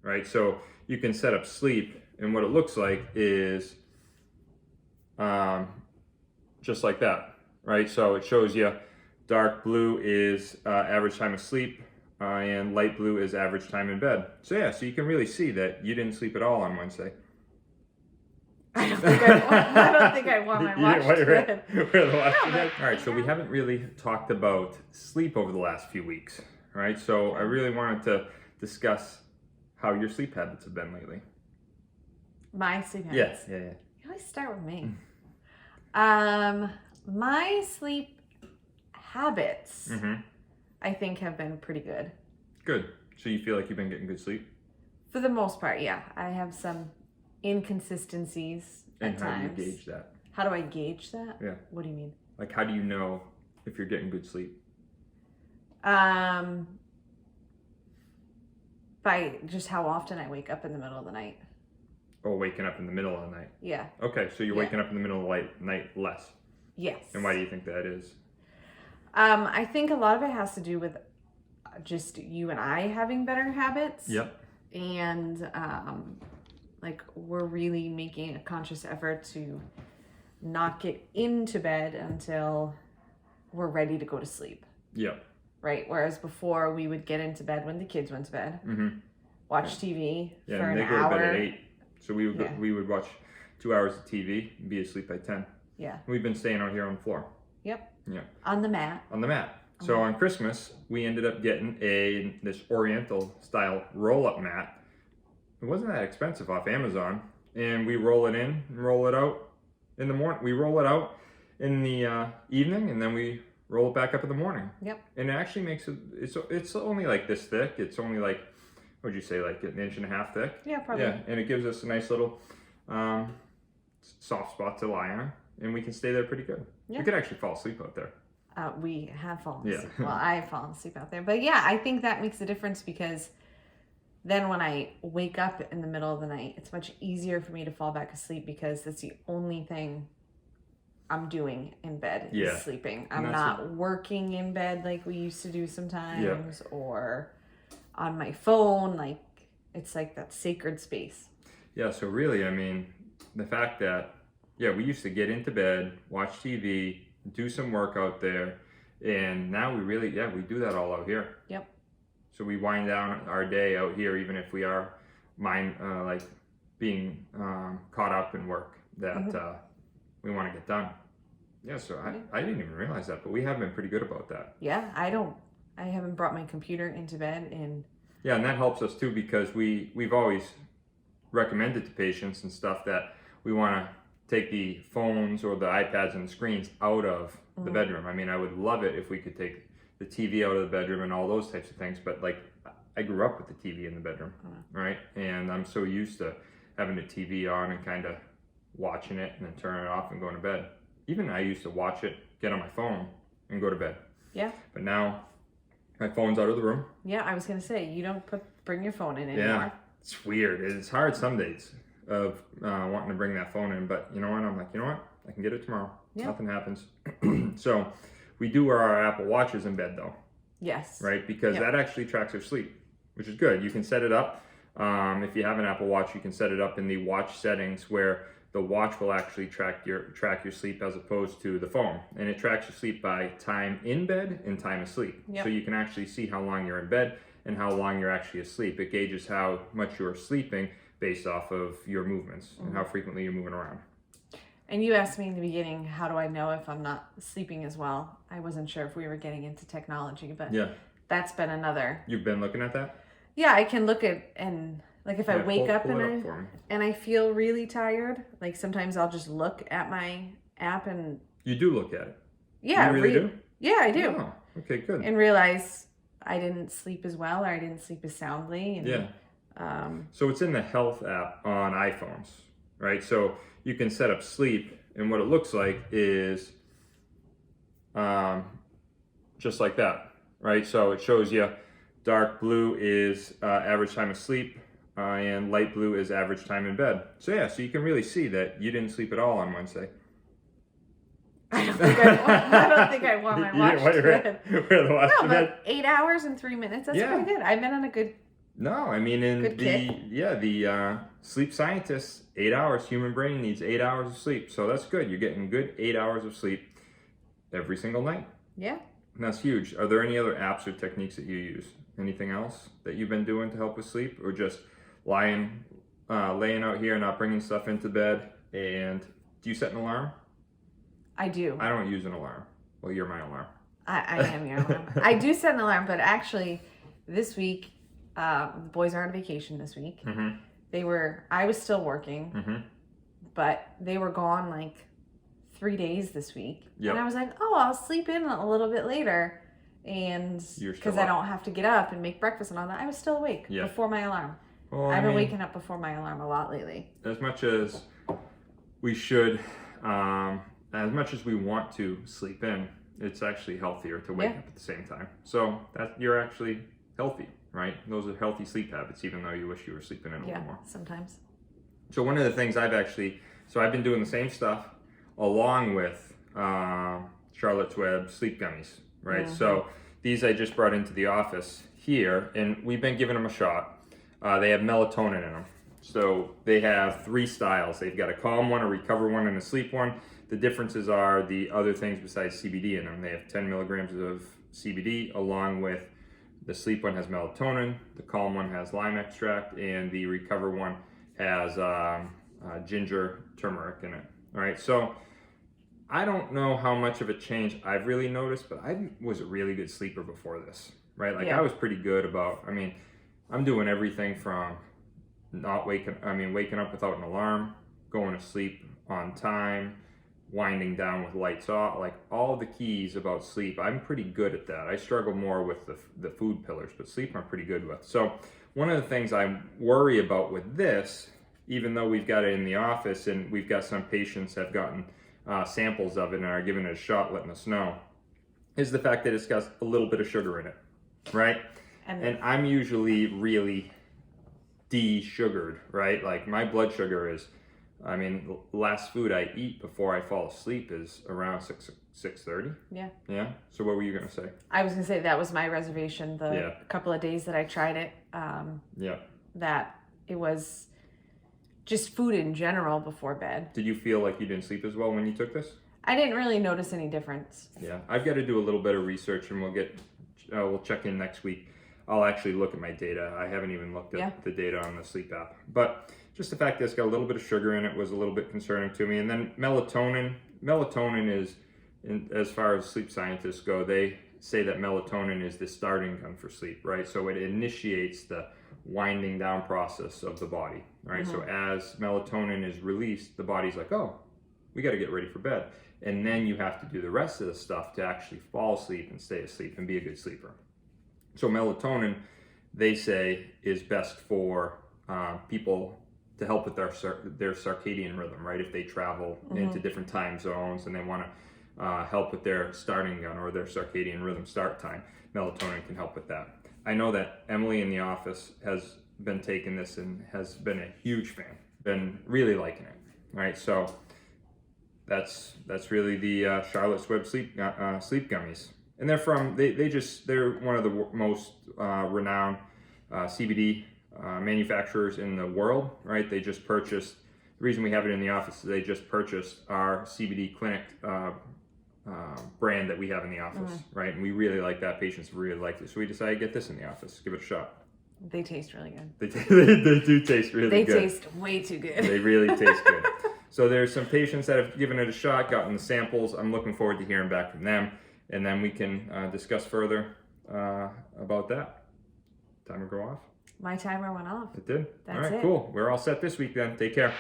Right, so you can set up sleep, and what it looks like is just like that, right? So it shows you dark blue is average time of sleep, and light blue is average time in bed. So yeah, so you can really see that you didn't sleep at all on Wednesday. I don't think I want my watch to bed. All right, so we haven't really talked about sleep over the last few weeks, right? So I really wanted to discuss how your sleep habits have been lately. My sleep habits? Yeah. You always start with me. My sleep habits, I think, have been pretty good. Good. So you feel like you've been getting good sleep? For the most part, yeah. I have some inconsistencies at times. And how do you gauge that? How do I gauge that? Yeah. What do you mean? Like, how do you know if you're getting good sleep? By just how often I wake up in the middle of the night. Oh, waking up in the middle of the night. Yeah. Okay, so you're waking up in the middle of the night less. Yes. And why do you think that is? I think a lot of it has to do with just you and I having better habits. Yep. And like we're really making a conscious effort to not get into bed until we're ready to go to sleep. Yep. Right? Whereas before we would get into bed when the kids went to bed, watch TV for an they hour. go to bed at 8. So we would watch 2 hours of TV and be asleep by 10. Yeah. We've been staying out here on the floor. Yep. Yeah. On the mat. On the mat. So on Christmas, we ended up getting this Oriental style roll-up mat. It wasn't that expensive off Amazon. And we roll it in and roll it out in the morning. We roll it out in the evening, and then we roll it back up in the morning. Yep. And it actually makes it, it's only like this thick. It's only like, what'd you say, like 1.5 inches thick? Yeah, probably. Yeah, and it gives us a nice little soft spot to lie on, and we can stay there pretty good. Yeah. We could actually fall asleep out there. We have fallen asleep. Well, I've fallen asleep out there. But yeah, I think that makes a difference because then when I wake up in the middle of the night, it's much easier for me to fall back asleep because that's the only thing I'm doing in bed is sleeping. I'm not working in bed like we used to do sometimes or on my phone. Like, it's like that sacred space. Yeah, so really, I mean, the fact that, we used to get into bed, watch TV, do some work out there, and now we really, we do that all out here. Yep. So we wind down our day out here, even if we are being caught up in work that we want to get done. Yeah, so I didn't even realize that, but we have been pretty good about that. Yeah, I haven't brought my computer into bed in... Yeah, and that helps us too because we've always recommended to patients and stuff that we want to take the phones or the iPads and the screens out of the bedroom. I mean, I would love it if we could take the TV out of the bedroom and all those types of things, but like I grew up with the TV in the bedroom, right? And I'm so used to having the TV on and kind of watching it and then turning it off and going to bed. Even I used to watch it, get on my phone, and go to bed. Yeah. But now my phone's out of the room. Yeah, I was gonna say you don't bring your phone in anymore. Yeah, it's weird. It's hard some days of wanting to bring that phone in, but you know what? I'm like, you know what? I can get it tomorrow. Yeah. Nothing happens. So we do wear our Apple Watches in bed though. Yes. Right, because that actually tracks our sleep, which is good. You can set it up. If you have an Apple Watch, you can set it up in the watch settings where the watch will actually track your sleep as opposed to the phone. And it tracks your sleep by time in bed and time asleep. Yep. So you can actually see how long you're in bed and how long you're actually asleep. It gauges how much you're sleeping based off of your movements and how frequently you're moving around. And you asked me in the beginning, how do I know if I'm not sleeping as well? I wasn't sure if we were getting into technology, but that's been another. You've been looking at that? Yeah, I can look at and like if I wake up and I feel really tired, like sometimes I'll just look at my app and... You do look at it? Yeah. You really do? Yeah, I do. Oh, okay, good. And realize I didn't sleep as well or I didn't sleep as soundly. And, so it's in the health app on iPhones, right? So you can set up sleep and what it looks like is just like that, right? So it shows you dark blue is average time of sleep, and light blue is average time in bed. So yeah, so you can really see that you didn't sleep at all on Wednesday. I don't think I want my watch to bed. Wear the watch to No, bed. but 8 hours and 3 minutes, that's pretty good. I've been on a good... No, I mean, in good the sleep scientists, 8 hours, human brain needs 8 hours of sleep. So that's good. You're getting good 8 hours of sleep every single night. Yeah. And that's huge. Are there any other apps or techniques that you use? Anything else that you've been doing to help with sleep, or just laying out here and not bringing stuff into bed? And do you set an alarm? I do. I don't use an alarm. Well, you're my alarm. I am your alarm. I do set an alarm, but actually this week, the boys are on vacation this week. Mm-hmm. I was still working, mm-hmm. but they were gone like 3 days this week. Yep. And I was like, oh, I'll sleep in a little bit later. And because I don't have to get up and make breakfast and all that, I was still awake before my alarm. Well, I've been waking up before my alarm a lot lately. As much as we should, as much as we want to sleep in, it's actually healthier to wake up at the same time. So that you're actually healthy, right? Those are healthy sleep habits, even though you wish you were sleeping in a little more. Sometimes. So one of the things I've been doing the same stuff along with Charlotte's Web sleep gummies, right? Mm-hmm. So these I just brought into the office here, and we've been giving them a shot. They have melatonin in them. So they have 3 styles. They've got a calm one, a recover one, and a sleep one. The differences are the other things besides CBD in them. They have 10 milligrams of CBD, along with the sleep one has melatonin, the calm one has lime extract, and the recover one has ginger turmeric in it. All right, so I don't know how much of a change I've really noticed, but I was a really good sleeper before this, right? Like I was pretty good about, I'm doing everything from waking up without an alarm, going to sleep on time, winding down with lights off, like all the keys about sleep. I'm pretty good at that. I struggle more with the food pillars, but sleep I'm pretty good with. So one of the things I worry about with this, even though we've got it in the office and we've got some patients have gotten samples of it and are giving it a shot, letting us know, is the fact that it's got a little bit of sugar in it, right? And I'm usually really de-sugared, right? Like my blood sugar is, last food I eat before I fall asleep is around 6:30. Yeah. Yeah. So what were you gonna say? I was gonna say that was my reservation. The couple of days that I tried it. That it was just food in general before bed. Did you feel like you didn't sleep as well when you took this? I didn't really notice any difference. Yeah, I've got to do a little bit of research, and we'll check in next week. I'll actually look at my data. I haven't even looked at the data on the sleep app, but just the fact that it's got a little bit of sugar in it was a little bit concerning to me. And then melatonin is, as far as sleep scientists go, they say that melatonin is the starting gun for sleep, right? So it initiates the winding down process of the body, right? So as melatonin is released, the body's like, oh, we got to get ready for bed. And then you have to do the rest of the stuff to actually fall asleep and stay asleep and be a good sleeper. So melatonin, they say, is best for people to help with their circadian rhythm, right? If they travel into different time zones and they want to help with their starting gun or their circadian rhythm start time, melatonin can help with that. I know that Emily in the office has been taking this and has been a huge fan, been really liking it, right? So that's really the Charlotte's Web sleep gummies. And they're they're one of the most renowned CBD manufacturers in the world, right? They just purchased, the reason we have it in the office is they just purchased our CBD clinic brand that we have in the office, right? And we really like that. Patients really liked it. So we decided to get this in the office, give it a shot. They taste really good. They do taste really good. They taste way too good. They really taste good. So there's some patients that have given it a shot, gotten the samples. I'm looking forward to hearing back from them. And then we can discuss further about that. Timer go off? My timer went off. It did? That's all right, it. Cool. We're all set this week then. Take care.